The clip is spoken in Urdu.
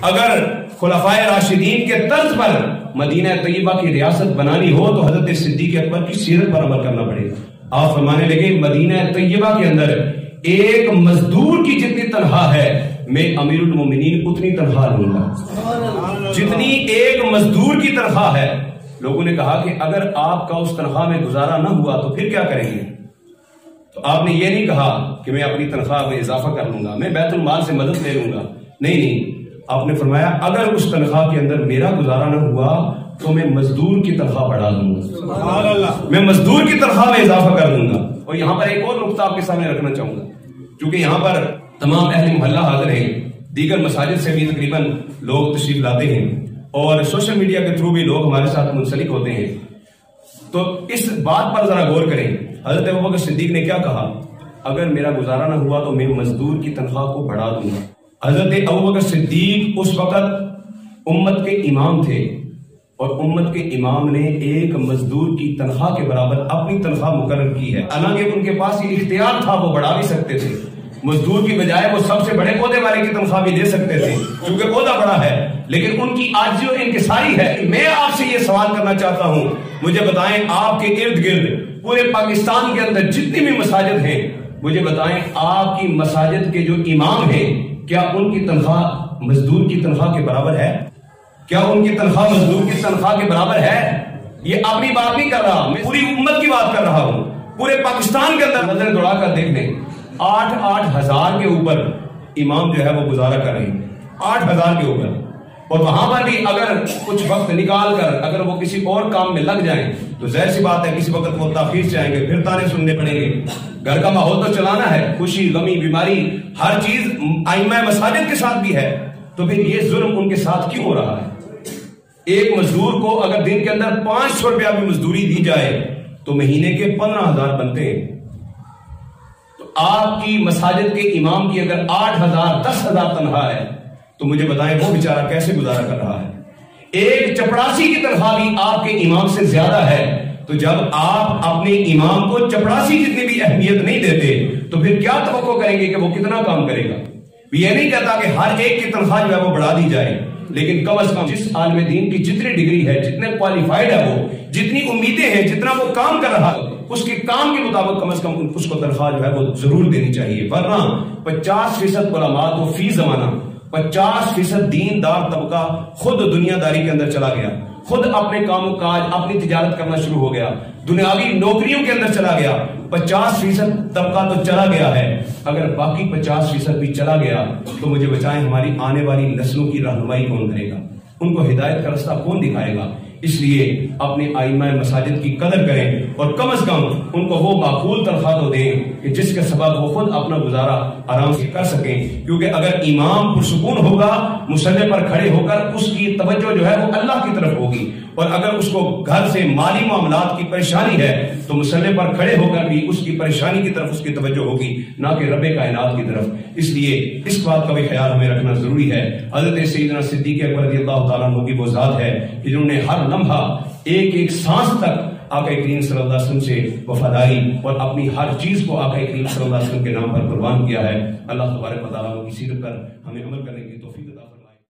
اگر خلفائے راشدین کے طرز پر مدینہ طیبہ کی ریاست بنانی ہو تو حضرت صدیق اکبر کی سیرت پر عمل کرنا پڑے گا۔ آپ فرمانے لگے مدینہ طیبہ کے اندر ایک مزدور کی جتنی تنخواہ ہے میں امیر المومنین اتنی تنخواہ لوں گا جتنی ایک مزدور کی تنخواہ ہے۔ لوگوں نے کہا کہ اگر آپ کا اس تنخواہ میں گزارا نہ ہوا تو پھر کیا کریں گے؟ تو آپ نے یہ نہیں کہا کہ میں اپنی تنخواہ میں اضافہ کر لوں گا، میں بیت المال سے مدد لے لوں گا، نہیں، آپ نے فرمایا اگر اس تنخواہ کے اندر میرا گزارا نہ ہوا تو میں مزدور کی تنخواہ بڑھا دوں گا، میں مزدور کی تنخواہ میں اضافہ کر دوں گا۔ اور یہاں پر ایک اور نقطہ آپ کے سامنے رکھنا چاہوں گا، کیونکہ یہاں پر تمام اہل محلہ حاضر ہیں، دیگر مساجد سے بھی تقریباً لوگ تشریف لاتے ہیں اور سوشل میڈیا کے تھرو بھی لوگ ہمارے ساتھ منسلک ہوتے ہیں، تو اس بات پر ذرا غور کریں۔ حضرت ابوبکر صدیق نے کیا کہا؟ اگر میرا گزارا نہ ہوا تو میں مزدور کی تنخواہ کو بڑھا دوں گا۔ حضرت ابوبکر صدیق اس وقت امت کے امام تھے اور امت کے امام نے ایک مزدور کی تنخواہ کے برابر اپنی تنخواہ مقرر کی ہے، حالانکہ ان کے پاس یہ اختیار تھا، وہ بڑھا بھی سکتے تھے، مزدور کی بجائے وہ سب سے بڑے عہدے والے کی تنخواہ بھی دے سکتے تھے کیونکہ عہدہ بڑا ہے، لیکن ان کی عاجزی و انکساری ہے۔ میں آپ سے یہ سوال کرنا چاہتا ہوں، مجھے بتائیں آپ کے ارد گرد پورے پاکستان کے اندر جتنی بھی مساجد ہیں، مجھے بتائیں آپ کی مساجد کے جو امام ہیں کیا ان کی تنخواہ مزدور کی تنخواہ کے برابر ہے؟ کیا ان کی تنخواہ مزدور کی تنخواہ کے برابر ہے؟ یہ اپنی بات نہیں کر رہا، میں پوری امت کی بات کر رہا ہوں۔ پورے پاکستان کے اندر نظر دوڑا کر دیکھ لیں، 8,000 کے اوپر امام جو ہے وہ گزارا کر رہے ہیں، 8,000 کے اوپر، اور وہاں پر بھی اگر کچھ وقت نکال کر اگر وہ کسی اور کام میں لگ جائیں تو ظاہر سی بات ہے کسی وقت وہ تاخیر سے آئیں گے، پھر تانے سننے پڑیں گے۔ گھر کا ماحول تو چلانا ہے، خوشی غمی بیماری ہر چیز ائمہ مساجد کے ساتھ بھی ہے، تو پھر یہ ظلم ان کے ساتھ کیوں ہو رہا ہے؟ ایک مزدور کو اگر دن کے اندر 500 روپیہ بھی مزدوری دی جائے تو مہینے کے 15,000 بنتے ہیں، تو آپ کی مساجد کے امام کی اگر 8,000 10,000 تنخواہ ہے تو مجھے بتائیں وہ بیچارہ کیسے گزارا کر رہا ہے؟ ایک چپڑاسی کی تنخواہ بھی آپ کے امام سے زیادہ ہے، تو جب آپ اپنے امام کو چپڑاسی جتنی بھی اہمیت نہیں دیتے تو پھر کیا توقع کریں گے کہ وہ کتنا کام کرے گا؟ یہ نہیں کہتا کہ ہر ایک کی تنخواہ جو ہے وہ بڑھا دی جائے، لیکن کم از کم جس عالم دین کی جتنی ڈگری ہے، جتنے کوالیفائڈ ہے، وہ جتنی امیدیں ہیں، جتنا وہ کام کر رہا ہے، اس کے کام کے مطابق کم از کم اس کو تنخواہ جو ہے وہ ضرور دینی چاہیے، ورنہ 50% علماء تو فی زمانہ 50% دیندار طبقہ خود دنیا داری کے اندر چلا گیا، خود اپنے کام و کاج اپنی تجارت کرنا شروع ہو گیا، دنیاوی نوکریوں کے اندر چلا گیا۔ 50% طبقہ تو چلا گیا ہے، اگر باقی 50% بھی چلا گیا تو مجھے بچائیں ہماری آنے والی نسلوں کی رہنمائی کون کرے گا؟ ان کو ہدایت کا رستہ کون دکھائے گا؟ اس لیے اپنے ائمہ مساجد کی قدر کریں اور کم از کم ان کو وہ معقول تنخواہ تو دیں کہ جس کے سبب وہ خود اپنا گزارا آرام سے کر سکیں، کیونکہ اگر امام پرسکون ہوگا مصلی پر کھڑے ہو کر اس کی توجہ جو ہے وہ اللہ کی طرف ہوگی، اور اگر اس کو گھر سے مالی معاملات کی پریشانی ہے تو مصلی پر کھڑے ہو کر بھی اس کی پریشانی کی طرف اس کی توجہ ہوگی، نہ کہ رب کائنات کی طرف۔ اس لیے اس بات کا بھی خیال ہمیں رکھنا ضروری ہے۔ حضرت سیدنا صدیق اکبر رضی اللہ تعالیٰ عنہ کی وہ ذات ہے کہ جنہوں نے ہر لمحہ ایک ایک سانس تک آقا کریم صلی اللہ علیہ وسلم سے وفاداری اور اپنی ہر چیز کو آقا کریم صلی اللہ علیہ وسلم کے نام پر قربان کیا ہے۔ اللہ تبارک و تعالیٰ کی سیرت پر ہمیں عمل کرنے کی توفیق